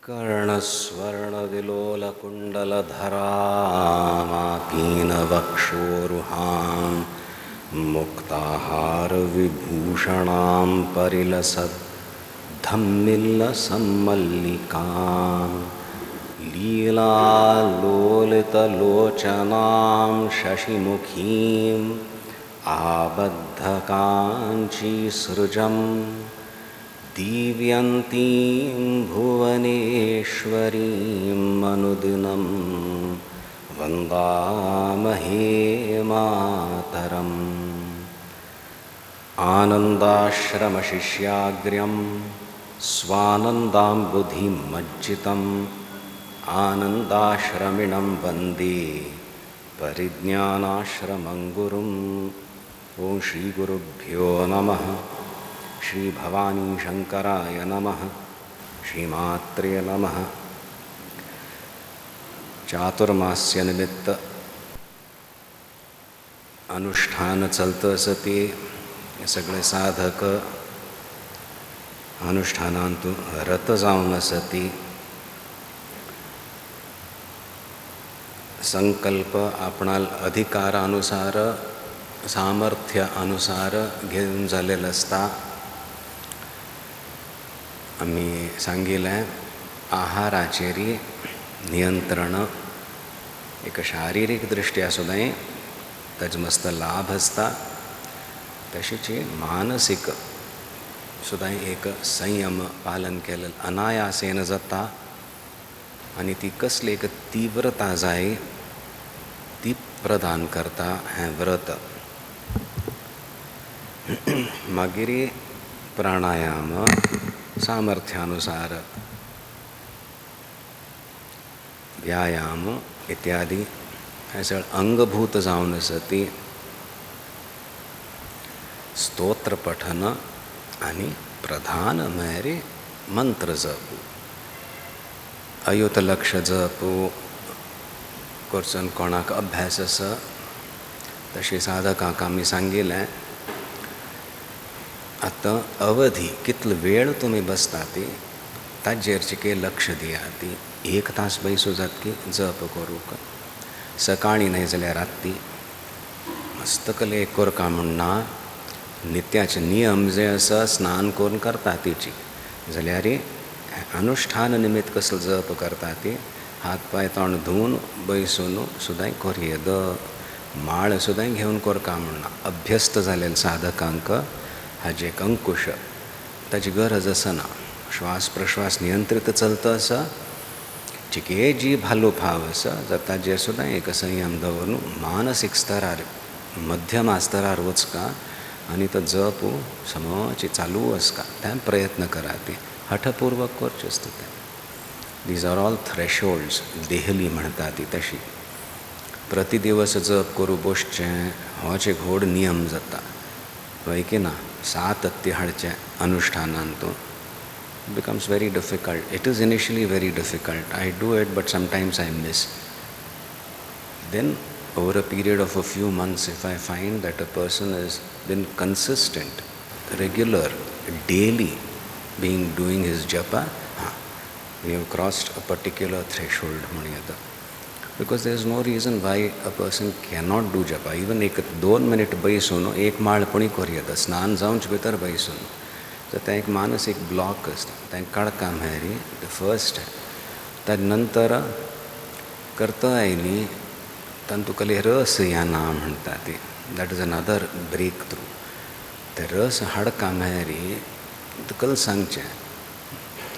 कर्णस्वर्णविलोलकुण्डलधरामाकीनवक्षोरुहां मुक्ताहारविभूषणां परिलसद्धम्मिल्लसम्मल्लिकां लीलालोलितलोचनां शशिमुखीम् आबद्धकाञ्चीसृजं दीव्यन्तीं भुवनेश्वरीं अनुदिनं वन्दामहे मातरम्। आनन्दाश्रमशिष्याग्र्यं स्वानन्दाम्बुधिमज्जितम् आनन्दाश्रमिणं वन्दे परिज्ञानाश्रमं गुरुम्। ओं श्री गुरुभ्यो नमः। श्री भवानी शंकराय नमः। श्रीमात्रे नमः। चातुर्मास्य निमित्त अनुष्ठान चलतं असते सगळे साधक अनुष्ठानांतून रत जावन असती। संकल्प आपणाल अधिकारानुसार सामर्थ्य अनुसार घेऊन जालेलं असता। आम्ही सांगितलं आहाराचेरी नियंत्रण एक शारीरिक दृष्ट्या सुद्धा ताजो मस्त लाभ असता, तशीच मानसिक सुद्धा एक संयम पालन केलेलं अनायासेन जाता आणि ती कसली एक तीव्रता जाय ती प्रदान करता हें व्रत। मागीर प्राणायाम सामर्थ्यानुसार व्यायाम इत्यादी हें सगळें अंगभूत जावन असती। स्तोत्र पठन आणि प्रधान म्हळ्यार मंत्र जप, अयुत लक्ष जप करचून कोणाक अभ्यास आसा तशी साधकांक आमी सांगिल्लें आतां अवधी कितलो वेळ तुमी बसता ती ताजेरचें लक्ष दियात। ती 1 तास बैसू जात की जप करूंक, सकाळी न्हय जाल्यार राती मस्तकले एक करका म्हणना नित्याचे नियम जे आसा स्नान करून करता तिची जाल्यार अनुष्ठान निमित्त कसलो जप करता ती हात पाय तोंड धुवन बैसून सुद्दां करयेद माळ सुद्दां घेवन करका म्हणना। अभ्यस्त जालेल्या साधकांक हाजे एक अंकुश ताची गरज आसना। श्वास प्रश्वास नियंत्रित चलता आसा, जिके जीभ हालोवप फाव आसा जाता ताजेर सुद्दां एक संयम दवरून मानसीक स्तरार मध्यमा स्तरार वचका आनी तो जप समोची चालू आसका तें प्रयत्न करात। हठपूर्वक करचें आसता तें। दीज आर ऑल थ्रेशोल्ड्स देहली म्हणटा ती तशी। प्रति दिवस जप करूं बसचें होच एक व्हड नियम जाता पळय की ना। 7 हाडचें अनुष्ठानांतून becomes very difficult. It is initially very difficult. I do it but sometimes I miss. Then over a period of a few months, if I find that a person has been consistent, regular, daily doing his japa, we have crossed a particular threshold म्हणूया। Because there is no reason why a person cannot do japa. Even 1-2 minute बैसून एक माळ पुणी करयेता स्नान जावंच भितर बैसून तर तें एक मानसीक ब्लॉक आसता तें काडका म्हळ्यार द फर्स्ट। ताजे नंतर करता आयली तातूंत तुका रस येना म्हणटा ती, that is another breakthrough. ते रस हाडका म्हळ्यार तुका सांगचें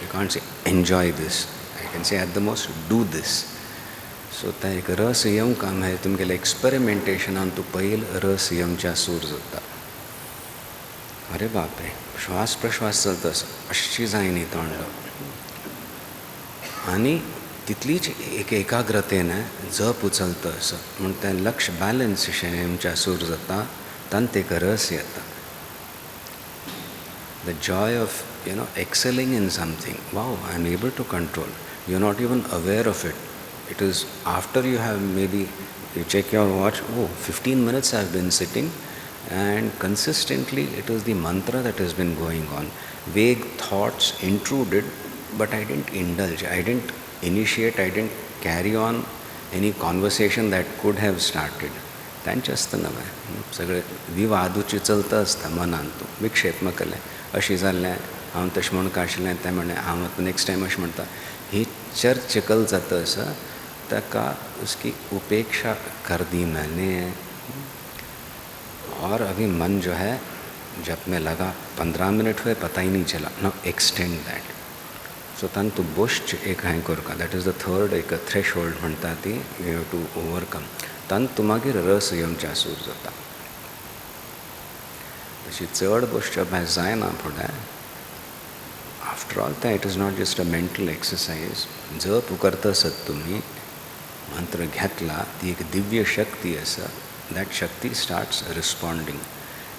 you can't say enjoy this, I can say at the most do this. So तें एक रस येवंक म्हळ्यार तुमगेल्या एक्सपेरिमेंटेशनान तूं पयल रस येवच्या सूर जाता। अरे बापरे श्वास प्रश्वास चलता अशी जाय न्ही तोंड आनी तितलीच एक एकाग्रतेन जप उचलता असो म्हण तें लक्ष बॅलन्स अशें येवच्या सूर जाता तांत एक रस येता। The Joy of excelling in something. Wow, I am able to control. You are not even aware of it. It is after you have maybe you check your watch, oh, 15 minutes I have been sitting, and consistently it is the mantra that has been going on. Vague thoughts intruded, but I didn't indulge, I didn't initiate, I didn't carry on any conversation that could have started. तांचें आसता नवें सगळें विवादूचें चलता आसता मनान तूं विक्षेप केलें अशें जाल्लें हांव तशें म्हणून आशिल्लें तें म्हणलें हांव नेक्स्ट टायम अशें म्हणटा ही चर्चकल जाता आसा ताका उसकी उपेक्षा कर दी मैंने और अभी मन जो है जब मैं लगा 15 मिनट हुए पता ही नहीं चला नो एक्सटेंड दैट सो तान तूं बोश्च एक हांय करता दॅट इज द थर्ड एक थ्रेश होल्ड म्हणटा ती यू हॅव टू ओवरकम तान तूं मागीर रस येवच्या सूर जाता तशी चड गोश्ट अभ्यास जायना फुडें आफ्टर ऑल तें it is not just a mental exercise जप करता आसत तुमी मंत्र घेतला ती एक दिव्य शक्ती आसा दॅट शक्ती स्टार्ट्स रिस्पॉन्डिंग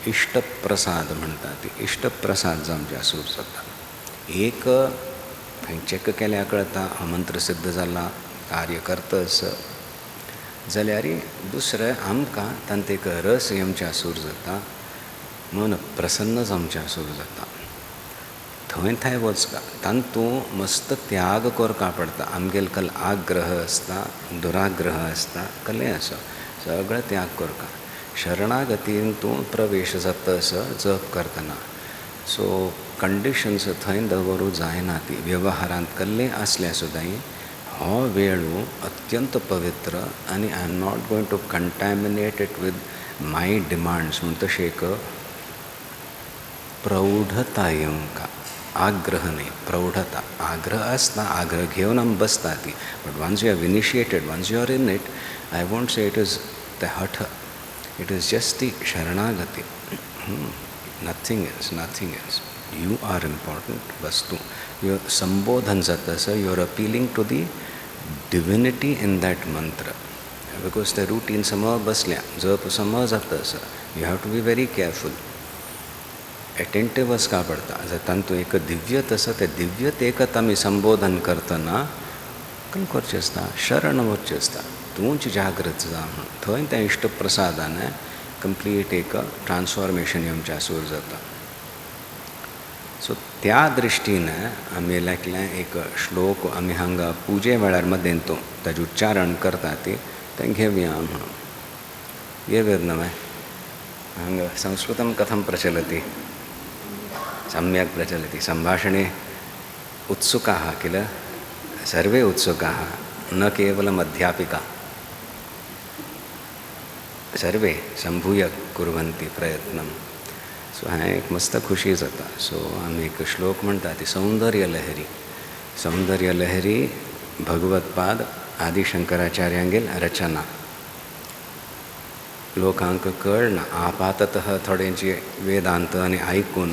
इष्टप्रसाद म्हणटा ती इष्टप्रसाद जावच्या सूर जाता एक खंय चॅक केल्या कळटा हो मंत्र सिद्ध जाला कार्य करता आसा जाल्यार दुसरें आमकां तांत एक रस येवच्या सूर जाता मन प्रसन्न जावच्या सूर जाता थंय वचका तांत तूं मस्त त्याग करपा पडटा आमगेल कल आग्रह आसता दुराग्रह आसता कसलेंय आसा सगळें त्याग करता शरणागतीन तूं प्रवेश जाता आसा जप करतना सो कंडिशन्स थंय दवरूं जायना ती व्यवहारांत कसलेंय आसलें सुद्दां हो वेळू अत्यंत पवित्र आनी I am not going to contaminate it with my demands म्हण तशें एक प्रौढता येवंका आग्रह न्ही प्रौढता आग्रह आसता आग्रह घेवन आमी बसता ती but once you have initiated once you are in it I won't say it is the हठ इट इज जस्ट दी शरणागती nothing else you are important बस तूं युअर संबोधन जाता आसा you are appealing to the divinity in that mantra because ते routine समज बसल्या जप समज जाता आसा you have to be very careful attentive वचपा पडटा जर तांतूं एक दिव्यत आसा ते दिव्यतेक आमी संबोधन करतना कल करचें आसता शरण वचचें आसता तूंच जागृत जा म्हूण थंय त्या इश्टप्रसादान कंप्लीट एक ट्रान्सफॉर्मेशन येवच्या सूर जाता सो त्या दृश्टीन आमी लायकलें एक श्लोक आमी हांगा पुजे वेळार मदें तूं ताजें उच्चारण करता तें घेवया म्हणून घेवया न्हय हांगा संस्कृतं कथं प्रचलति सम्यक् प्रचलति सम्भाषणे उत्सुकाः किल सर्वे उत्सुकाः न केवलम् अध्यापिका सर्वे संभूय कुर्वन्ति प्रयत्नं सो हांवें एक मस्त खुशी जाता सो आमी एक श्लोक म्हणटा ती सौंदर्य लहरी भगवत्पाद आदि शंकराचार्यांगेल रचना लोकांक कळना आपाततः थोडेंची वेदांत आनी आयकून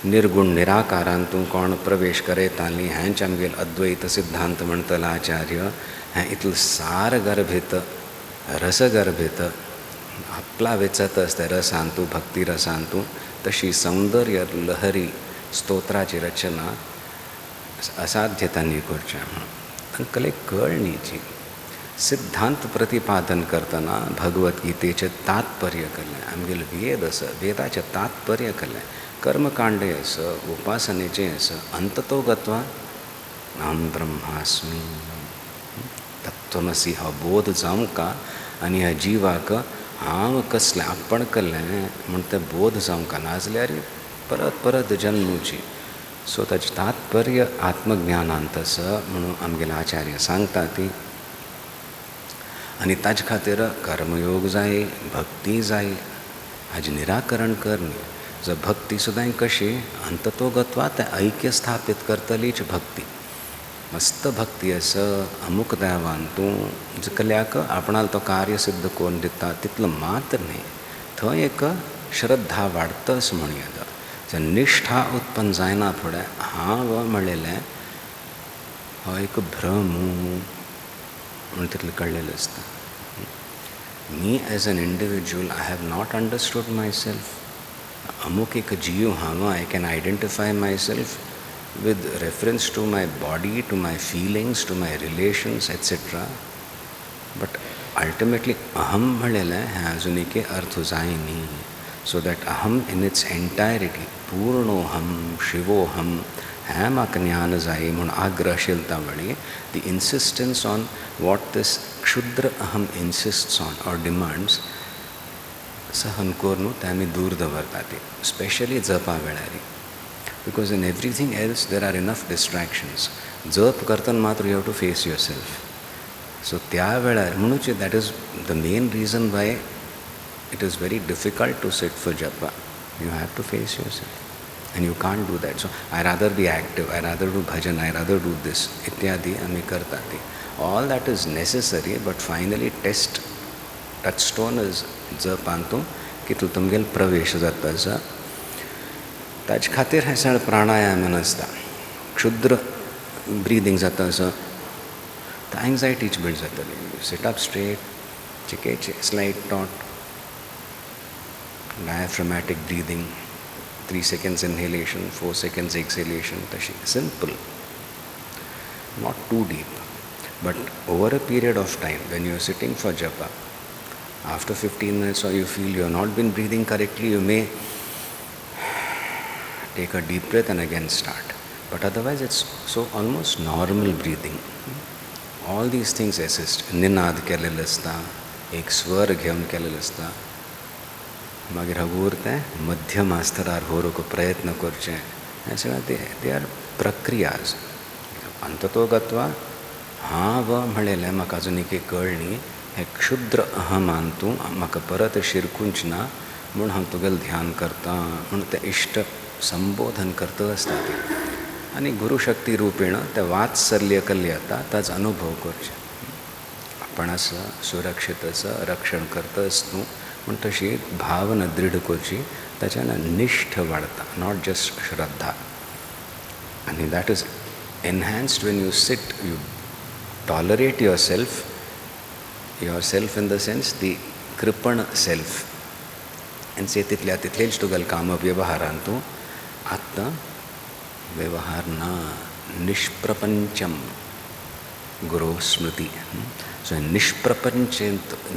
निर्गुण निराकारांत तूं कोण प्रवेश करयताली हेंच आमगेल अद्वैत सिद्धांत म्हणटलो आचार्य हें इतलें सार गर्भीत रसगर्भीत आपला वेचत आसता रसान तूं भक्ती रसान तूं तशी सौंदर्य लहरी स्तोत्राची रचना असाध्यतांनी करचें म्हणून कले कळणीची सिद्धांत प्रतिपादन करतना भगवद्गीतेचें तात्पर्य केलें आमगेले वेद आसा वेदाचें तात्पर्य केलें कर्मकांडे आसा उपासनेचें आसा अंततो गत्वा अहं ब्रह्मास्मी तत्वमसी हो बोध जावंका आनी ह्या जिवाक हांव कसलें आपण केल्लें म्हण तें बोध जावंका नाजाल्यार परत परत जन्मूची सो ताचें तात्पर्य आत्मज्ञानांत आसा म्हणून आमगेले आचार्य सांगता ती आनी ताजे खातीर कर्मयोग जाय भक्ती जाय हाजें निराकरण करनी जर भक्ती सुद्दां कशी अंततो गत्वा तें ऐक्य स्थापीत करतलीच भक्ती मस्त भक्ती आसा अमूक देवान तूं जिकल्याक आपणाल तो कार्य सिद्ध करून दिता तितलो मात्र न्ही थंय एक श्रद्धा वाडटा अशें म्हणया जर निश्ठा उत्पन्न जायना फुडें हांव म्हणलेलें हो एक भ्रम म्हण तितलें कळलेलें आसता me as an individual I have not understood my self अमूक एक जीव हांव I can identify my self with reference to my body, to my feelings, to my relations, etc. But ultimately, aham म्हणलेलें हें अजून एक अर्थ जायनी सो दॅट अहम in its entirety पूर्णोहम शिवोहम हें म्हाका ज्ञान जाय म्हूण आग्रह आशिल्ता वळी दी इन्सिस्टन्स ऑन वॉट दिस क्षुद्र अहम इन्सिस्ट्स ऑन ऑर डिमांड्स सहन करून ते आमी दूर दवरता ती स्पेशली जपा वेळारी. Because in everything else there are enough distractions. जप करतना मात्र you have to face yourself. So त्या वेळार म्हणूच that is the main reason why it is very difficult to sit for japa. You have to face yourself and you can't do that. So I rather be active, I rather do bhajan, I rather do this ityadi ami kartati. All that is necessary, but finally touchstone is japantu ki tu tumgel pravesh जाता जा. ताज खातीर हे सगळे प्राणायाम नासता. क्षुद्र breathing जाता आसा तर एंग्जायटीच बिल्ड जातली. सिट अप स्ट्रेट, चिकेचे स्लाइड टॉट, diaphragmatic breathing, 3 seconds inhalation, 4 seconds exhalation, tashi simple, not too deep. But over a period of time, when you are sitting for japa, after 15 minutes or you feel you have not been breathing correctly, you may take a deep breath and again start. But otherwise it's so almost normal breathing. All these things assist. Ninad केलेलं असता, एक स्वर घेऊन केलेलं असता, मागीर हगूर तें मध्यम आस्तरार व्हरूंक प्रयत्न करचें. हें सगळें दे आर प्रक्रियाज. अंततो गत्वा हां व म्हणलेलें म्हाका अजून एक कळ्ळी, हें क्षुद्र अहमान तूं म्हाका परत शिरकूंच ना म्हूण हांव तुगेलें ध्यान करतां म्हूण तें इश्ट संबोधन करता आसता ती. आनी गुरुशक्ती रुपीण तें वात्सल्य केल्लें जाता ताचो अनुभव करचें. आपण आसा सुरक्षीत आसा, रक्षण करतास तूं पूण तशी भावना दृढ करची. ताच्यान निश्ठ वाडता, नॉट जस्ट श्रद्धा. आनी that is enhanced when you sit, you tolerate yourself in the sense the कृपण सेल्फ. आनी से तितलेच तुगेलें काम व्यवहारान तूं आत्ता व्यवहार ना निष्प्रपंचम गुरु स्मृति. सो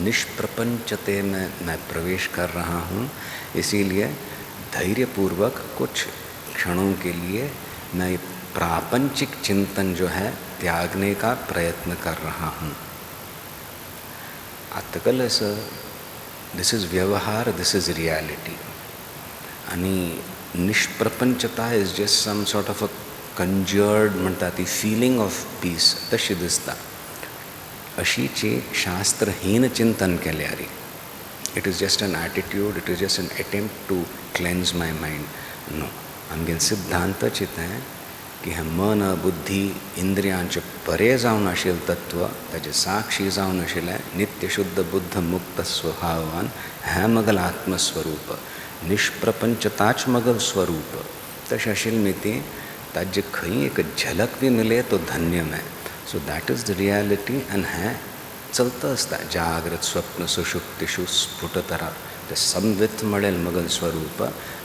निष्प्रपंचते में मैं प्रवेश कर रहा हूँ. इसीलिए धैर्यपूर्वक कुछ क्षणों के लिए मैं प्रापंचिक चिंतन जो है त्यागने का प्रयत्न कर रहा हूँ. आतकल दिस इज व्यवहार, दिस इज रियलिटी. आणि निष्प्रपंचता is just some sort of a conjured म्हणटा ती फिलींग ऑफ पीस तशी दिसता. अशीची शास्त्रहीन चिंतन केल्यारी it is just an attitude, it is just an attempt to cleanse my mind. No, आमगेन सिद्धांत चितें की हें मन बुद्धी इंद्रियांचे परे जावन आशिल्लें तत्व, ताचे साक्षी जावन आशिल्लें नित्य शुद्ध बुद्ध मुक्त स्वभावान हें मगल आत्मस्वरूप, निष्प्रपंचताच मगल स्वरूप. तशें आशिल्ली ती ताजे खंय एक झलक भी मिले तो धन्य में. So that is the reality. आनी हें चलता आसता जागृत स्वप्न सुषुप्तिशू स्फुटतरा. ते समवित मळेल मगल स्वरूप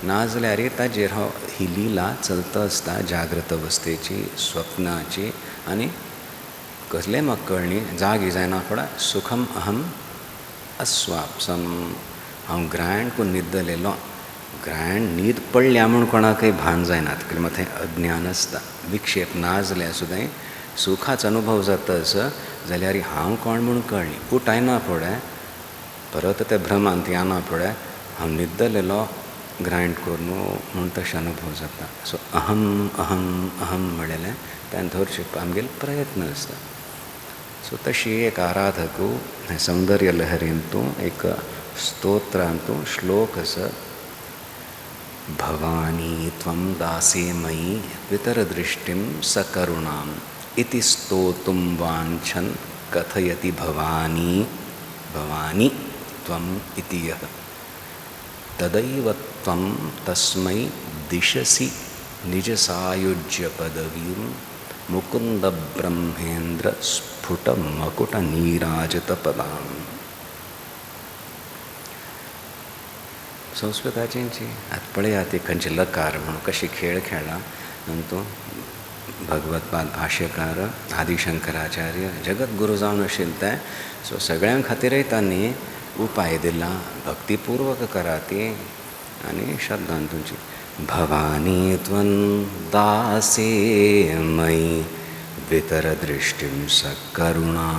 नाजाल्यार ताजेर ही लीला चलता आसता जागृत अवस्थेची, स्वप्नाची. आनी कसलें म्हाका कळ्ळी, जागी जायना फुडें सुखम अहम अस्वापसम. हांव ग्रँड करून न्हिदलेलो. ग्रँड न्हीद पडल्या म्हूण कोणाकय भान जायना, कित्याक थंय अज्ञान आसता, विक्षेप ना जाल्यार सुद्दां सुखाचो अनुभव जाता आसा जाल्यार हांव कोण म्हूण कळ्ळी. उठायना फुडें परत ते भ्रमांत येना फुडें हांव न्हिदलेलो ग्रायंड करून म्हूण तशें अनुभव जाता. सो अहम अहम अहम म्हणलेलें तें धरचें आमगेलो प्रयत्न आसता. सो तशी एक आराधकू हें सौंदर्य लहरींतू एक स्तोत्रांतू श्लोक आसा, भवानी त्वं दासे मयि वितरदृष्टिं सकरुणाम् इति स्तोतुं वाञ्छन् कथयति भवानी. भवानी त्वम् इति यः तदैव त्वं तस्मै दिशसि निजसायुज्य पदवीं मुकुन्द ब्रह्मेन्द्र स्फुट मकुट नीराजित पदाम्. संस्कृताची आतां पळयात ती खंयचे लकार म्हणून कशी खेळ खेळ्ळा. नंतू भगवतपाद भाष्यकार आदिशंकराचार्य जगद्गुरू जावन आशिल्ले ते. सो सगळ्यां खातीरय तांणी उपाय दिला, भक्तीपूर्वक करा ती आनी श्रद्धान तुमची. भवानी त्वं दासे मयि वितरदृष्टिं सकरुणा।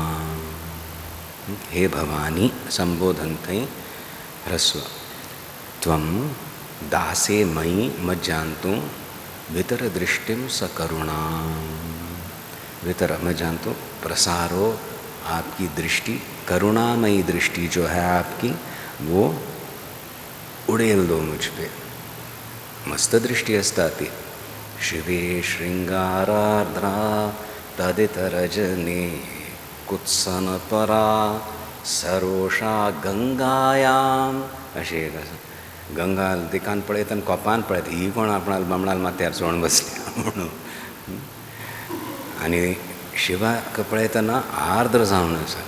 हे भवानी संबोधन्ते ह्रस्व। त्वं दासे मयि मज्जान्तु वितरदृष्टिं सकरुणा। वितर मैं जानता हूँ प्रसारो, आपकी दृष्टि करुणामयी दृष्टि जो है आपकी, वो उड़ेल दो मुझ पे। मस्त दृष्टि अस्ताति शिवे श्रृंगारार्द्रा तदितरजने कुत्सनपरा सरोषा गंगायाम। अशें एक गंगा दिकान पड़े तन कोपान पड़े ही कोण आपणाल बामणाल माथ्यार सोण बसल्या म्हणून आणि शिवाक पळयतना आर्द्र जावन आसा।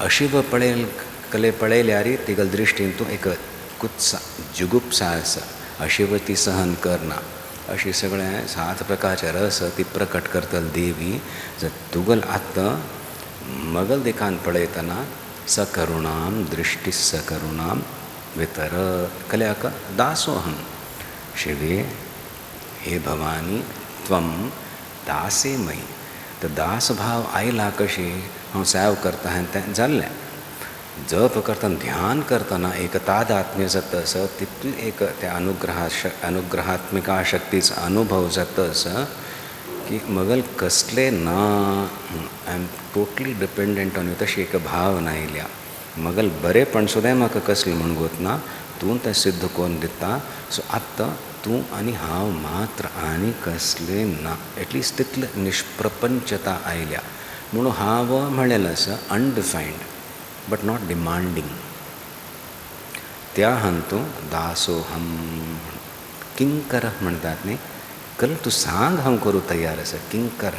अशिव पळेल कले पळयल्यार तिगल दृश्टीन तूं एक कुत्सा जुगुप्सा आसा, अशिव ती सहन करना, अशी सगळें 7 प्रकारचे रस ती प्रकट करतल देवी। जर तुगल आत्ता मगल दिकान पळयतना सकरुणाम दृष्टि सकरुणाम वितर कल्याक दासोहम। शिवे हे भवानी त्वं दासे मयि। तर दास भाव आयला कशी हांव सेव करता हें तें जाल्लें। जप करतना ध्यान करतना एक तादात्म्य जातस, तितली एक त्या अनुग्रहात्मिका शक्तीचा अनुभव जातस की मगल कसले ना I am totally dependent on you, तशी एक भावना आयल्या। मगल बरेपण सुद्दां म्हाका कसलें म्हूण गोतना, तूं तें सिद्ध करून दिता। सो आत्तां तूं आनी हांव मात्र आनी कसलें ना, एटलिस्ट तितलें निष्प्रपंचता आयल्या। म्हणून हांव म्हणलेलें आसा अनडिफायंड बट नॉट डिमांडिंग। त्या हांतूं दासोहम किंकर म्हणटात न्ही, कल तूं सांग हांव करूं तयार आसा। किंकर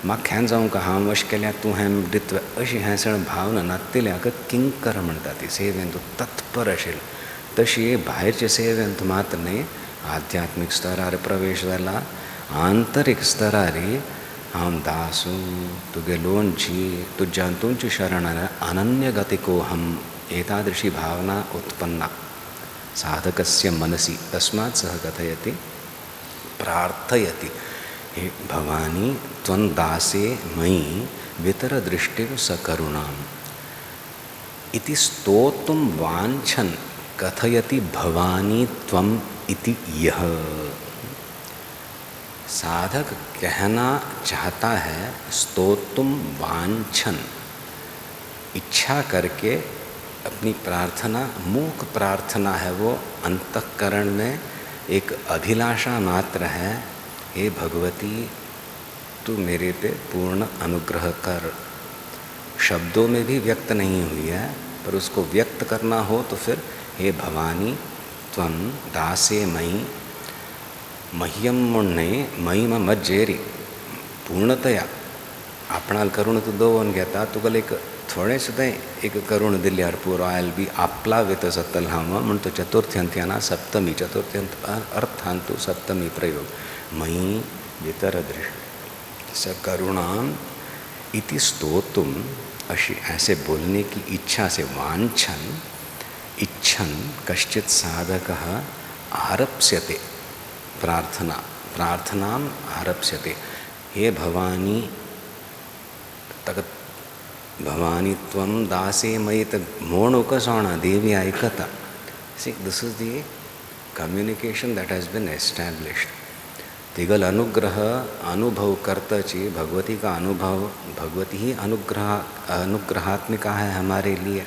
म्हाका हें जावं का, हांव अशें केल्यार तूं हें दितवे, अशी हें सगळें भावना नातिल्ल्याक किंकर म्हणटा। ती सेवेन तूं तत्पर आशिल्लो, तशी भायरचे सेवेंत मात्र न्ही, आध्यात्मीक स्तरार प्रवेश जाला, आंतरीक स्तरार हांव दासू तुगे लोणची तुज्यान तुमची शरण अनन्य गतिकोहम। एतादृशी भावना उत्पन्ना साधकस्य मनसि। तस्मात् सः कथयति प्रार्थयति हे भवानी त्वं दासे मयि वितरदृष्टिं सकरुणाम् इति स्तोतुं वाञ्छन् कथयति भवानी त्वम् इति यह। साधक कहना चाहता है स्तोतुम वांछन, इच्छा करके अपनी प्रार्थना, मूक प्रार्थना है वो, अंतःकरण में एक अभिलाषा मात्र है। हे भगवती तू मेरे पे पूर्ण अनुग्रह कर। शब्दों में भी व्यक्त नहीं हुई है, पर उसको व्यक्त करना हो तो फिर हे भवानी त्वं दासे मयि। मह्यम म्हणणे मयिम मज्जेरी पूर्णतया आपणाल करूण तूं दवरून घेता। तुका एक थोडें सुद्दां एक करूण दिल्यार पुरो आयल बी आपला वेत जातल हांव म्हण तूं चतुर्थ्यंत्याना सप्तमी, चतुर्थ्यंत अर्थान तूं सप्तमी प्रयोग। मयि वितरदृष्टि सकरुणाम इति स्तोतुम, अशी ऐसे बोलने की इच्छा से वांछन इच्छन कश्चित् साधकः आरप्स्यते प्रार्थना, प्रार्थनाम आरप्स्यते। हे भवानी तक भवानी त्वं दासे मयि तक मोणु कसोणा देवी आयकता। See this is the communication that has been established. तिगल अनुग्रह अनुभव करताची भगवती का अनुभव, भगवती ही अनुग्रहात्मिका है हमारे लिए।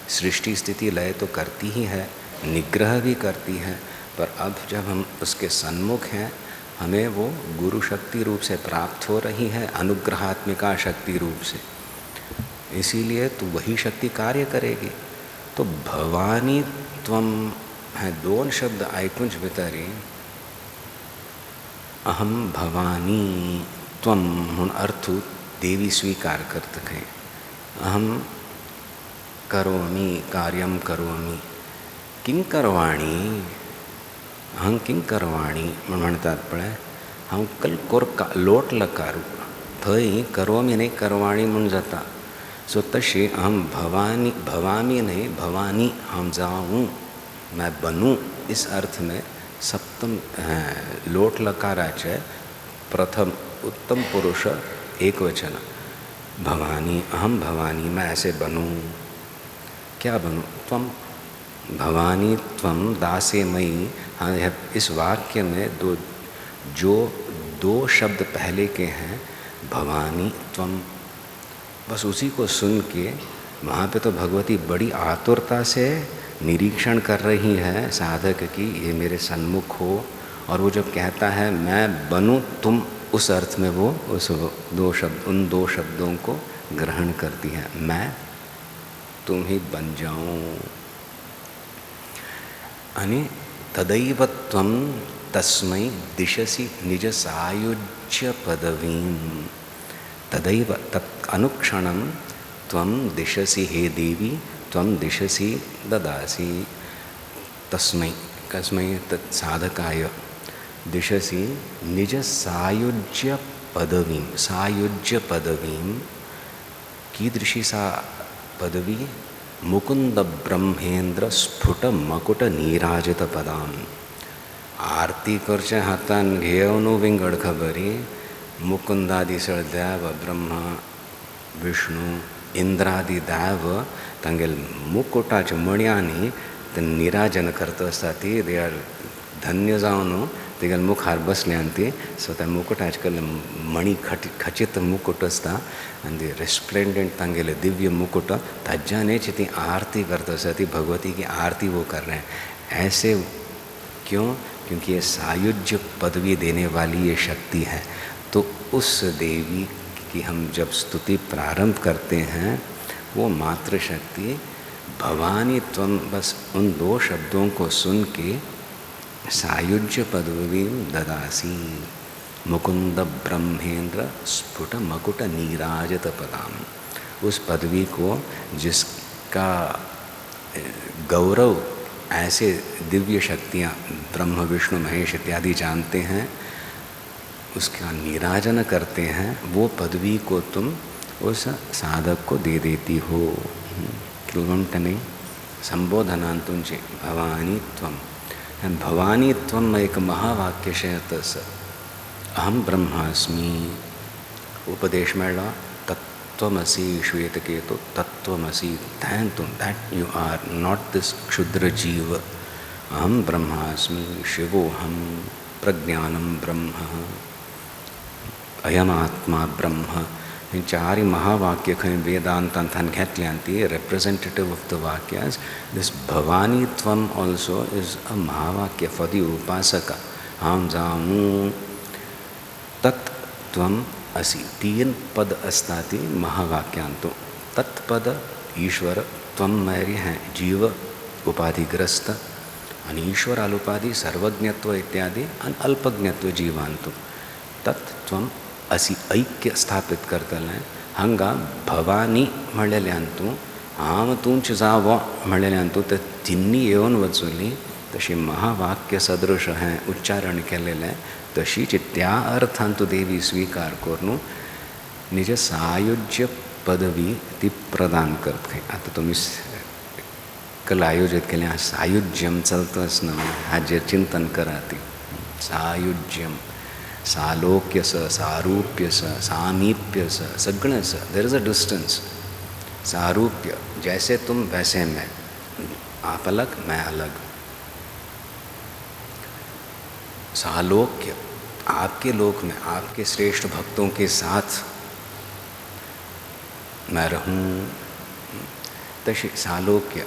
सृष्टि स्थिति लय तो करती ही है, निग्रह भी करती है, पर अब जब हम उसके सन्मुख हैं, हमें वो गुरु शक्ति रूप से प्राप्त हो रही है, अनुग्रहात्मिका शक्ति रूप से। इसीलिए तो वही शक्ति कार्य करेगी। तो भवानी त्वम है दोन शब्द आयकुंच भितरी अहम भवानी त्वम म्हूण अर्थू देवी स्वीकार करता खंय। अहम करोमि कार्यम करोमि किं करवाणी, अहं किं करवाणी म्हूण म्हणटात पळय। हांव कल कोरका लोट लकारू थंय करोमि न्ही करवाणी म्हूण जाता। सो तशी अहम भवानी भवामी नहीं भवानी हम जाऊँ, मैं बनूँ, इस अर्थ में सप्तम लोट लकाराचे प्रथम उत्तम पुरुष एक वचन, भवानी, अहम भवानी, मैं ऐसे बनूं, क्या बनूं? त्वम भवानी त्वम दासे मई। हाँ, इस वाक्य में दो शब्द पहले के हैं, भवानी त्वम, बस उसी को सुन के वहाँ पे तो भगवती बड़ी आतुरता से निरीक्षण कर रही है साधक की, ये मेरे सन्मुख हो। और वो जब कहता है मैं बनूं तुम, उस अर्थ में वो उन दो शब्दों को ग्रहण करती है, मैं तुम ही बन जाऊं। अनि तदैव त्वं तस्मै दिशसि निज सायुज्य पदवीं। तदैव तत् अनुक्षणं त्वं दिशसि, हे देवी, त्वं दिशसि ददासि। तस्मै, कस्मै? तत् साधकाय। दिशसि निज सायुज्य पदवीं। सायुज्य पदवीं, कीदृशी सा पदवी? मुकुंद ब्रह्मेंद्र स्फुट मकुट नीराजित पदां। आरती करचे हातान घेवन विंगड खबरी, मुकुंदादी सळदेव, ब्रह्मा विष्णू इंद्रादी देव तांगेल मुकुटाच्या मणयांनी ते निराजन करता आसता ती, दे आर धन्य जावन तेगेल मुखार बसल्यान ती. सो त्या मुकुटाचे मणी खचित मुकुट आसता आनी दी रेस्प्लेंडेंट तांगेले दिव्य मुकुट, ताज्यानेच ती आरती करता आसता ती भगवती की आरती वो कर रहे हैं. ऐसे क्यों? क्योंकि ये सायुज्य पदवी देने वाली ये शक्ति है. तो उस देवी की हम जब स्तुति प्रारंभ करते हैं, वो मातृशक्ति भवानी त्वं, बस उन दो शब्दों को सुन के सायुज्य पदवी ददासी, मुकुंद ब्रह्मेंद्र स्फुट मकुट नीराजित पदाम. उस पदवी को जिसका गौरव ऐसे दिव्य शक्तियाँ ब्रह्म विष्णु महेश इत्यादि जानते हैं, उसका नीराजन करते हैं, वो पदवी को तुम उस साधक को दे देती हो. किलवंटने संबोधनांतुंचे भवानी त्वम. भवानी त्वम एक महावाक्य शेतस. अहम ब्रह्मास्मि उपदेश मेळ्ळा. तत्त्वमसि श्वेतकेतु, तत्त्वमसि, that you are not this क्षुद्र जीव. अहम ब्रह्मास्मि, शिवोहम, प्रज्ञानम ब्रह्म, अयमात्मा ब्रह्म. ही चार महावाक्य खंय वेदांतांतन घेतल्यान ती representative of the vakyas. This Bhavani त्वम also is a महावाक्य for the upasaka. हम जाऊं तत् त्वम असि. तीन पद अस्ताति महावाक्यांतो. तत्पद ईश्वर, त्वम मैरी हैं जीव उपाधिग्रस्त, आणि ईश्वर अल्पाधि सर्वज्ञत्व इत्यादि आणि अल्पज्ञत्व जीवांतो. तत्त्वम असी ऐक्य स्थापित करतलें. हांगा भवानी म्हणलेल्यांतू, हांव तूंच जावो म्हणलेल्यांतू ते तिन्नी येवन वचुली. तशी महावाक्य सदृश हें उच्चारण केलेलें, तशीच त्या अर्थान तू देवी स्वीकार करून निज सायुज्य पदवी ती प्रदान करते. आता तुम्ही कल आयोजित केल्या सायुज्यम चलतं असणं, हाजेर चिंतन करा. ती सायुज्यम, सालोक्यस, सारूप्यस, सामीप्यस, सगळंच. There is a distance. सारूप्य, जैसे तुम वैसे मैं, आप अलग मैं अलग. सालोक्य, आपके लोक में आपके श्रेष्ठ भक्तों के साथ मैं रहूं. तशी सालोक्य.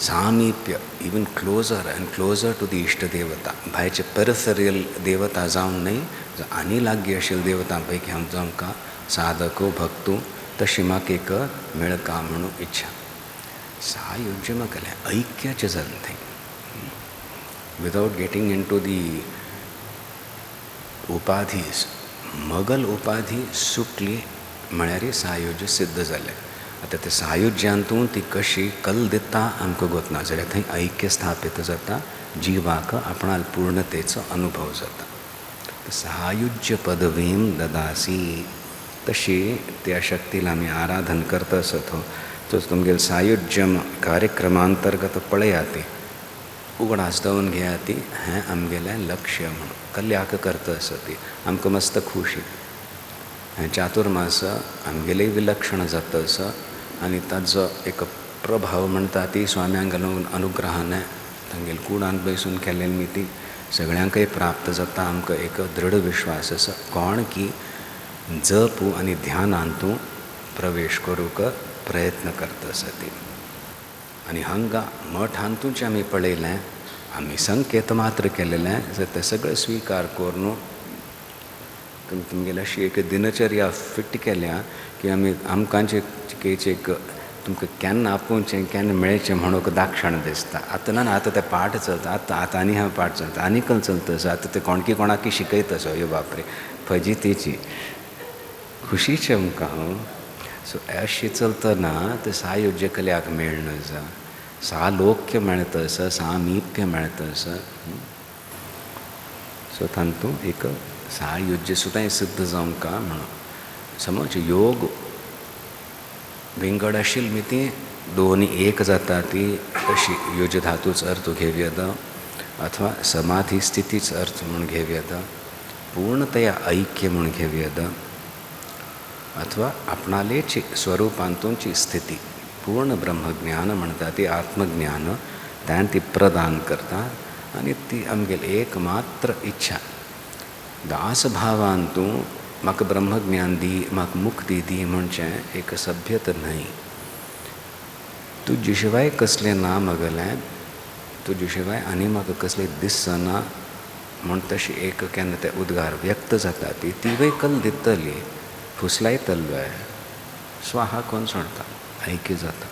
सामीप्य, even closer and closer to the इष्ट देवता. भायचे पेरिफेरियल देवता जावन न्ही, आनी लागीं आशिल्ल्या देवतांपैकी हांव जावंका साधको भक्तू, तशी म्हाका एक मेळका म्हणून इच्छा. सायुज्य म्हाका ऐक्याचें जालें थंय. Without getting into the उपाधीज, मगल उपाधी सुटली म्हळ्यार सायुज्य सिद्ध जालें. आता ते सायुज्यांतून ती कशी कल दिता आमकां गोतना, जाल्यार थंय ऐक्य स्थापीत जाता, जिवाक आपणाल पूर्णतेचो अनुभव जाता. सायुज्य पदवीं ददासी. तशी त्या शक्तीला आमी आराधन करता आसत. तो तुमगेल सायुज्यम कार्यक्रमांतर्गत पळयात. उगडास जावन घेया ती हें आमगेलें लक्ष्य म्हणून कल्ल्याक करता आसा ती आमकां मस्त खुशी हें चातुर्मास आमगेलेय विलक्षण जाता आसा आनी ताजो एक प्रभाव म्हणटा ती स्वाम्यांक घालून अनुग्रहान तांगेल कुडान बसून केल्ली मी ती सगळ्यांकय प्राप्त जाता आमकां एक दृढ विश्वास आसा कोण की जप आनी ध्यानांतू प्रवेश करूंक प्रयत्न करता आसा ती आनी हांगा मठांतूच आमी पळयलें आमी संकेत मात्र केलेलें जर तें सगळें स्विकार करून तुमगेली अशी एक दिनचर्या फिट केल्या की आमी आमकांचे एक तुमकां केन्ना आपुणचें केन्ना मेळचें म्हणून दाक्षण दिसता आतां ना आतां तें पाठ चलता आतां आनी हांव पाठ चलता आनीकल चलता आसा आतां तें कोणकी कोणाकी शिकयता असो यो बापरे फजितीची खुशीचें आमकां हांव सो अशी चलतना ते सायुज्य कल्याक मेळना जा सालोक्य मेळता आसा सामिप्य मेळता आसा सो तांतूं एक सायुज्य सुद्दां सिद्ध जावंका म्हणून समज योग विंगड आशिल्ली मी ती दोनी एक जाता ती अशी युज धातूच अर्थ घेव येता अथवा समाधी स्थितीच अर्थ म्हूण घेव येता पूर्णतया ऐक्य म्हूण घेव येता अथवा आपणालेची स्वरुपांतूंची स्थिती पूर्ण ब्रह्मज्ञान म्हणटा ती आत्मज्ञान त्यान ती प्रदान करता आनी ती आमगेली एक मात्र इच्छा दास भावांतू म्हाका ब्रह्मज्ञान दी म्हाका मुक्ती दी म्हणचें एक सभ्यत न्हय तुजे शिवाय कसलें ना म्हगेलें तुजे शिवाय आनी म्हाका कसलें दिसना म्हण तशी एक केन्ना ते उद्गार व्यक्त जाता ती कल दितली फुसलायतलो स्वाहा कोण सोडटा ऐक्य जाता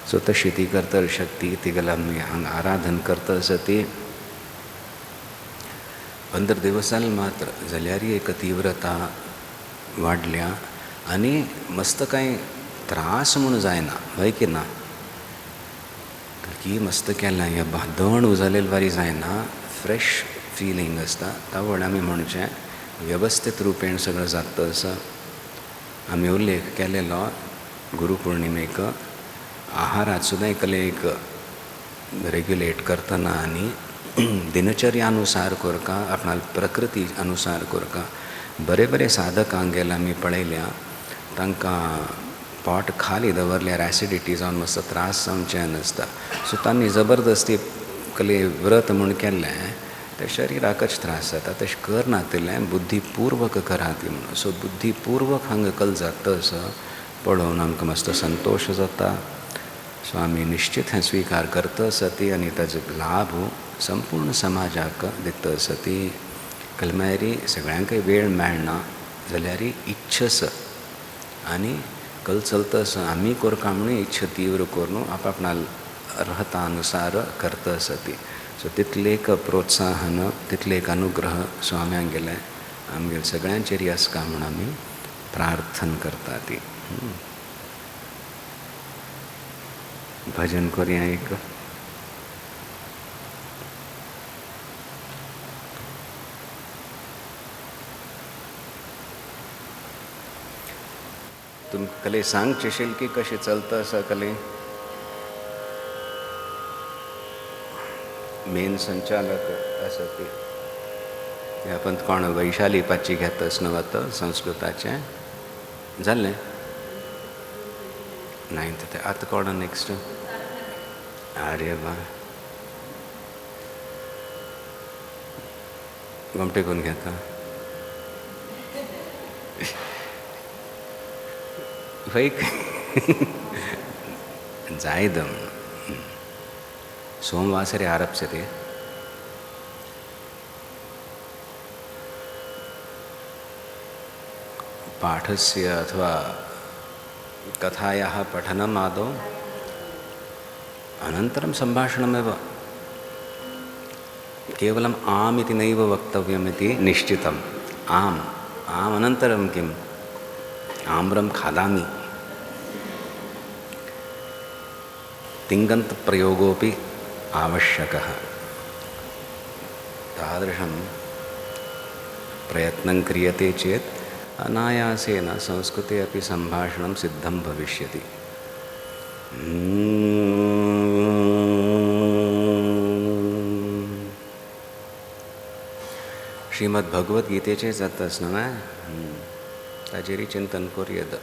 सो तशी ती करता शक्ती तिगेला आमी हांगा आराधन करता आसा ती 15 दिवस जाले मात्र जाल्यारय एक तीव्रता वाडल्या आनी मस्त कांय त्रास म्हूण जायना हय की ना की मस्त केलें हें दण उजलेल वारी जायना फ्रेश फिलींग आसता तावळ आमी म्हणचें वेवस्थीत रुपेन सगळें जाता आसा आमी उल्लेख केलेलो गुरुपौर्णिमेक आहारात सुद्दां एक रेग्युलेट करतना आनी दिनचर्यानुसार करका आपणाल प्रकृती अनुसार करका बरे बरे साधक आंगेल आमी पळयल्या तांकां पोट खाली दवरल्यार एसिडिटी जावन मातसो त्रास जावचें नासता सो तांणी जबरदस्ती कले व्रत म्हूण केल्लें ते शरिराकच त्रास जाता तशें करनातिल्लें बुद्धीपूर्वक कराती म्हणून सो बुद्धीपूर्वक हांगा कल जाता असो पळोवन आमकां मातसो संतोश जाता सो आमी निश्चित हें स्विकार करता आसती आनी ताजो लाभ संपूर्ण समाजाक दिता आसती कलमारी सगळ्यांकय वेळ मेळना जाल्यारय इच्छस आनी कल चलता आसा आमी करका म्हणून इच्छा तीव्र करून आपणाल अर्हता अनुसार करता आसती सो तितलें एक प्रोत्साहन तितलें एक अनुग्रह स्वाम्यांक गेलें आमगेल सगळ्यांचेर आसका म्हूण आमी प्रार्थना करता ती भजन करुया एक तुम कले सांगचेशील की कशें चलता आसा कले मेन संचालक आसा ती आपण कोण वैशाली पाची घेता आसना वता संस्कृताचें जालें नायन्थ ते आतां कोण नेक्स्ट आरे वा गोमटे कोण घेता वैक जायदम सोमवासरे आरप्स्यते पाठस्य अथवा कथायाः पठनम् आदौ अनन्तरं सम्भाषणमेव केवलम् आम् इति नैव वक्तव्यम् इति निश्चितम् आम् अनन्तरं किम् आम्रं खादामि तिङन्तप्रयोगोऽपि आवश्यकः तादृशं प्रयत्नं क्रियते चेत् अनायासेन संस्कृते अपि सम्भाषणं सिद्धं भविष्यति श्रीमद भगवद्गीतेचे जातास न्हय ताजेरी चिंतन करूयेत.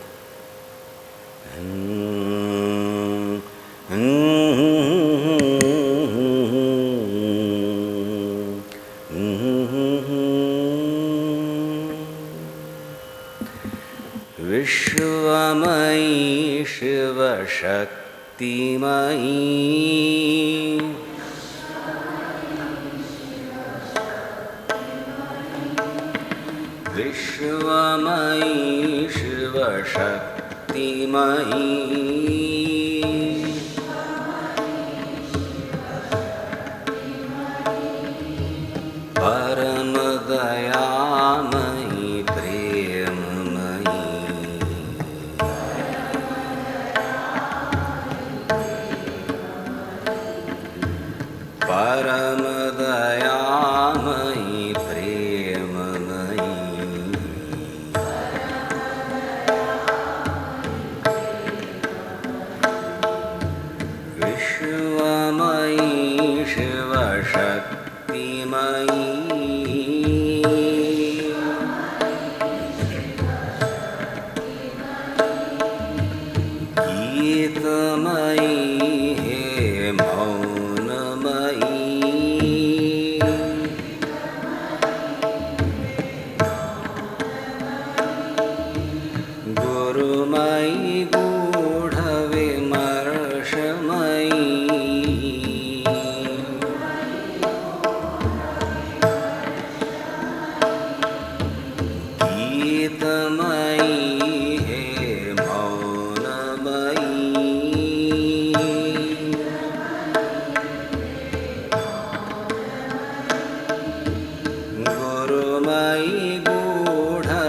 विश्वमयी शिवशक्तिमयी विश्वमयी शिवशक्तिमयी परमदयामयी प्रेममयी परमदयामयी प्रेममयी विश्वमयी शिवशक्तिमयी गीतमयी हे मौनमयी गुरुमयी गूढविमर्शमयी गीतमयी हे मौनमयी गुरुमयी गूढविमर्शमयी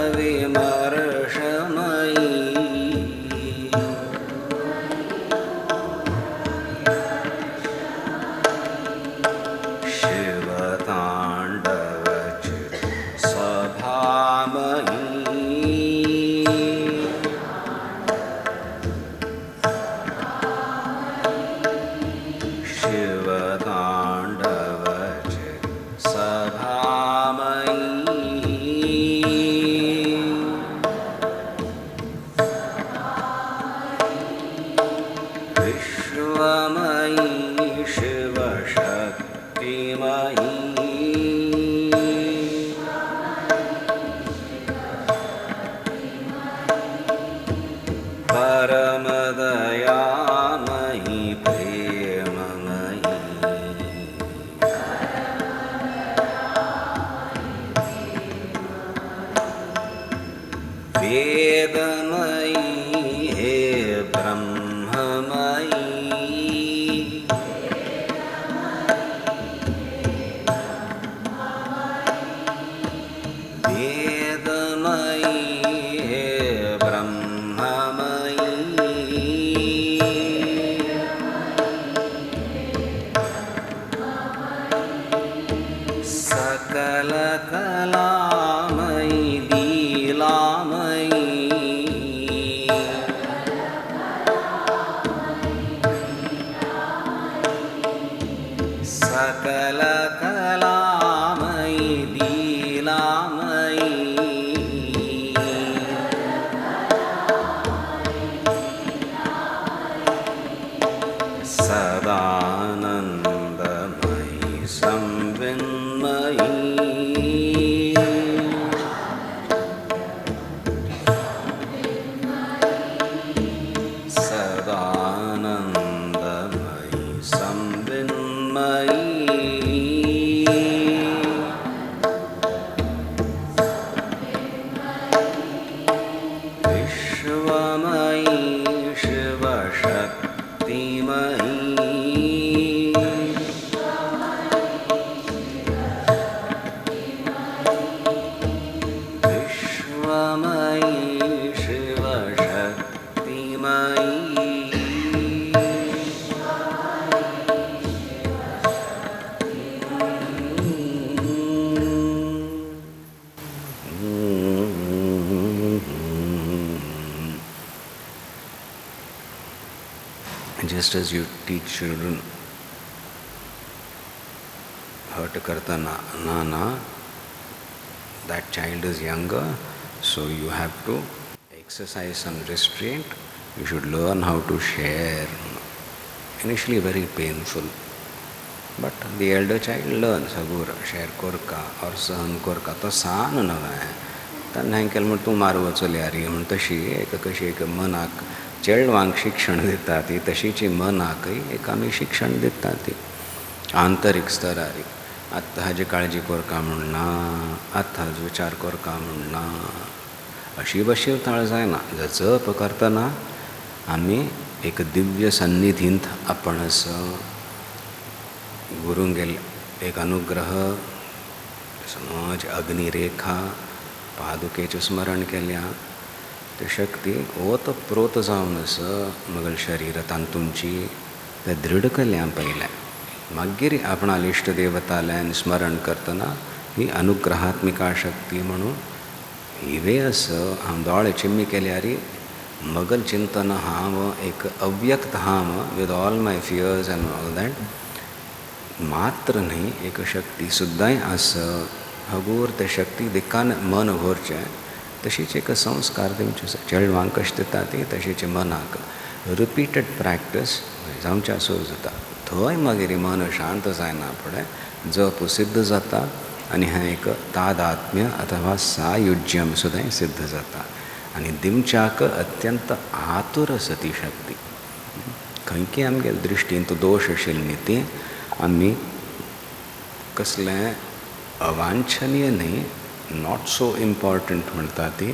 शिवताण्डवचित सभामयी शिवताण्डवचित सभामयी विश्वमयी शिवशक्तिमयी परमदयामयी प्रेममयी वेदमयी हे ब्रह्ममयी वेदमयी हे ब्रह्ममयी सकलकलामयी लीलामयी सकलकलामयी लीलामयी सदानन्दमयी संविन्मयी सदानन्दमयी संविन्मयी Vishwamayi शिवशक्तिमयी Vishwamayi शिवशक्तिमयी Just as you teach children how to karta nana, that child is younger, so you have to exercise some restraint. You should learn how to share. Initially very painful, but the elder child learns हगूर share कोरका और सहन कोरका तो San नव्हे तान्ना हें केलें म्हूण तूं मारवो चलयारी म्हूण तशी एक कशी एक मनाक चेडवांक शिक्षण दिता ती तशीची मनाकय एक आमी शिक्षण दिता ती आंतरीक स्तरारी आत्ता हाजी काळजी कोरका म्हूण ना आत्ता हाजो विचार कोरका म्हूण ना अशी बशीवताळ जायना जप करतना आमी एक दिव्य सन्निधींत आपणस गुरुंगेल एक अनुग्रह समज अग्निरेखा पादुकेचें स्मरण केल्या ते शक्ती ओत प्रोत जावन मगल शरीर तांतूंची ते दृढ केल्या पयलें मागीर आपणाल इश्ट देवताल्यान स्मरण करतना ही अनुग्रहात्मिका शक्ती म्हणून हिवे हांव दोळे चिम्मी केल्यारी मगल चिंतन हांव एक अव्यक्त हांव with all my fears and all that मात्र न्ही एक शक्ती सुद्दांय हगूर ते शक्ती दिकान मन भरचें तशीच एक संस्कार दिवचे चेडवांक कशें दिता ती तशीचे मनाक रिपिटेड प्रॅक्टीस जावच्या सुरू जाता थंय मागीर मन शांत जायना फुडें जप सिद्ध जाता आनी हें एक तादात्म्य अथवा सायुज्यम सुद्दां सिद्ध जाता आनी दिमच्याक अत्यंत आतुर आसा ती शक्ती खंयकी आमगेले दृश्टीन तो दोश आशिल्ली न्ही ती आमी कसलें अवांछनीय न्ही नॉट सो इम्पॉर्टंट म्हणटा ती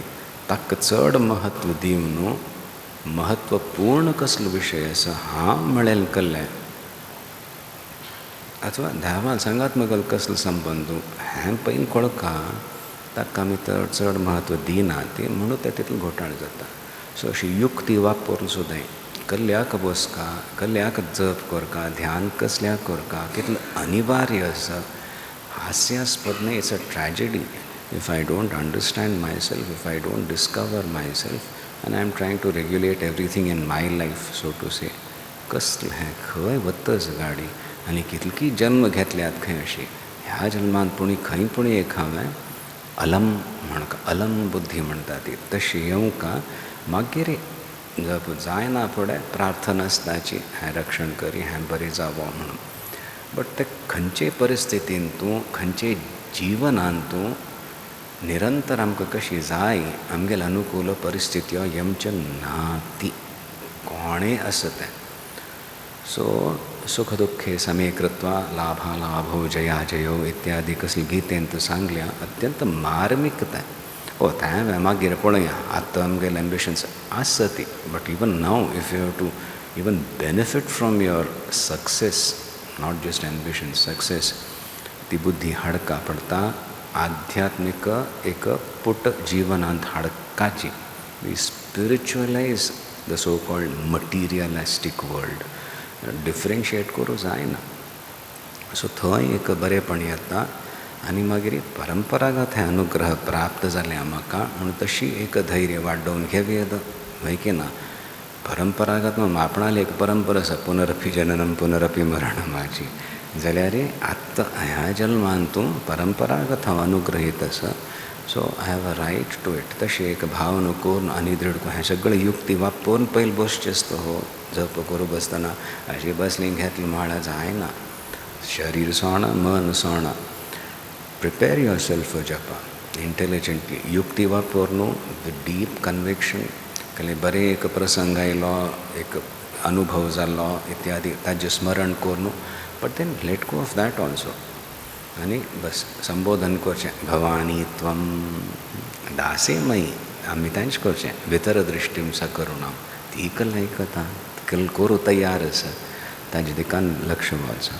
ताका चड महत्व दिवन महत्वपूर्ण कसलो विशय आसा हांव म्हळें केल्लें अथवा देवान सांगात मगल कसलो संबंद हें पयलीं कळका ताका आमी चड महत्व दिना ती म्हणून ते तितलो घोटाळ जाता सो अशी युक्ती वापरून सुद्दां कसल्याक बसका कसल्याक जप करका ध्यान कसल्याक करका कितलो अनिवार्य आसा हास्यास्पद न्ही it's a tragedy if I don't understand myself if I don't discover myself आनी I am trying to regulate everything in my life so to say कसलें हें खंय वतच गाडी आनी कितली जन्म घेतल्यात खंय अशी ह्या जन्मांत पुणी खंय पुणी एक हांवें अलम म्हणका अलम बुद्धी म्हणटा ती तशी येवंका मागीर जप जायना फुडें प्रार्थना आसताची हें रक्षण करी हें बरें जावो म्हणून बट ते खंयचे परिस्थितीन तूं खंयचे जिवनान तूं निरंतर आमकां कशी जाय आमगेले अनुकूल परिस्थित्यो येवच्यो ना ती कोणें आसा तें सो सुख दुःखे समे कृत्वा लाभालाभो जया जयो इत्यादी कसली गीतेंत सांगल्या अत्यंत मार्मीक तें तें हांवें मागीर पळया आतां आमगेले एम्बिशन्स आसा ती but even now if you have to even benefit from your success not just ambition success ती बुद्धी हाडका पडटा आध्यात्मिक एक पुट जिवनांत हाडकाची we spiritualise the so called materialistic world differentiate करूं जायना सो थंय एक बरेंपण येता आनी मागीर परंपरागत हें अनुग्रह प्राप्त जालें म्हाका म्हणून तशी एक धैर्य वाडोवन घेवेद हय की ना परंपरागत आपणाली एक परंपरा आसा पुनरपि जननम पुनरपि मरणम म्हाजी जाल्यार आत्तां ह्या जल्मान तूं परंपरागत हांव अनुग्रहीत आसा so I have a right to it तशी एक भावना करून आनी दृढ करून हें सगळें युक्ती वापरून पयलीं बसचें आसता हो जप करूं बसतना अशी बसली घेतली म्हळ्यार जायना शरीर सोणा मन सोणा प्रिपेर युअर सेल्फ फॉर जपा इंटेलिजंटली युक्ती वापरून विथ डीप कन्विक्शन केले बरें एक प्रसंग आयलो एक अनुभव जाल्लो इत्यादी ताजें स्मरण करून but then let go of that also आनी बस संबोधन करचें भवानी त्वम दासे मयी आमी तांचें करचें भितर दृश्टीम सकरुणाम ती आयकता करूं तयार आसा ताजे दिकान लक्ष वचो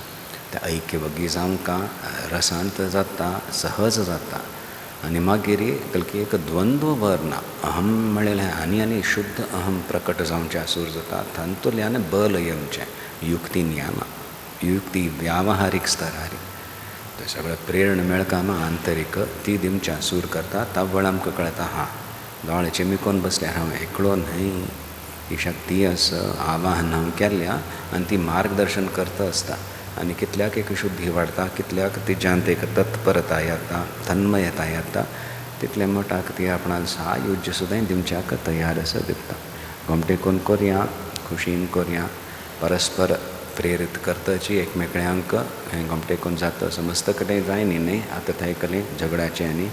तें ऐक्य वगी जावंका रसांत जाता सहज जाता आनी मागीर कलकी एक द्वंद्व वरना अहम म्हळेलें आनी शुद्ध अहम प्रकट जावचें सूर जाता तातूंतल्यान बल येवचें युक्तीन येना युक्ती व्यावहारीक स्तरार ते सगळें प्रेरण मेळकामा आंतरीक ती दिमच्या सूर करता त्या वेळा आमकां कळटा हां दोळे चिमिकोन बसल्यार हांव एकलो न्हय ही शक्ती आसा आवाहन हांव केल्या आनी ती मार्गदर्शन करता आसता आनी कितल्याक एक शुद्धी वाडटा, कितल्याक तिच्यात एक तत्परता येता, तन्मयता येता, तितले मटाक ती आपणाक सायुज्य सुद्दां दिवच्याक तयार आसा दिसता. घोमटे करून करया, खुशीन करया, परस्पर प्रेरीत करताची एकमेकळ्यांक हें घोमटे करून जाता. समस्त कडेन जाय न्ही, आतां थंय कडेन झगड्याचें आनी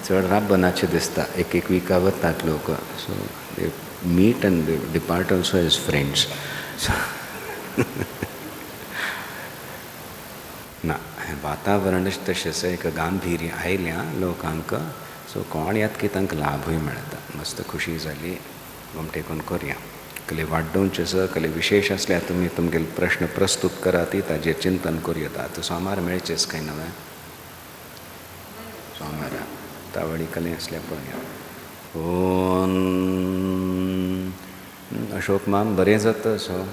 चड राबनाचें दिसता. एक विका वतात लोक, so they meet and they depart also as friends. ना, हें वातावरणच तशें आसा, एक गांभीर्य आयल्या लोकांक, सो कोण येत की तांकां लाभूय मेळटा. मस्त खुशी जाली, घोमटे करून करया. कसले वाडोवचें आसा, कसले विशेश आसल्यार तुमी तुमगेले प्रश्न प्रस्तूत करात, ताजेर चिंतन करूं. आतां सोमार मेळचेंच खंय नवें सोमारा तावडी कसलें आसल्यार पळया. ओम अशोक माम बरें जाता. सो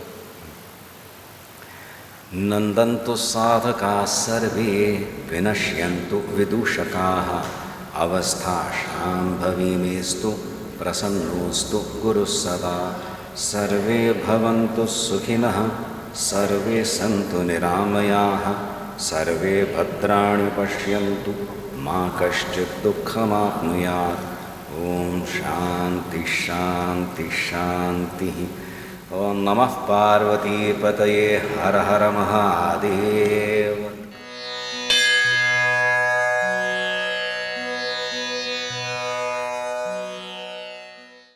नंदन्तु साधकाः सर्वे विनश्यन्तु विदूषकाः अवस्थाशाम्भवी मेस्तु प्रसन्नोऽस्तु गुरुः सदा. सर्वे भवन्तु सुखिनः, सर्वे सन्तु निरामयाः, सर्वे भद्राणि पश्यन्तु, मा कश्चित् दुःखमाप्नुयात्. ओम शांति शांति शांति. ओम नमः पार्वती पतये, हर हर महादेव.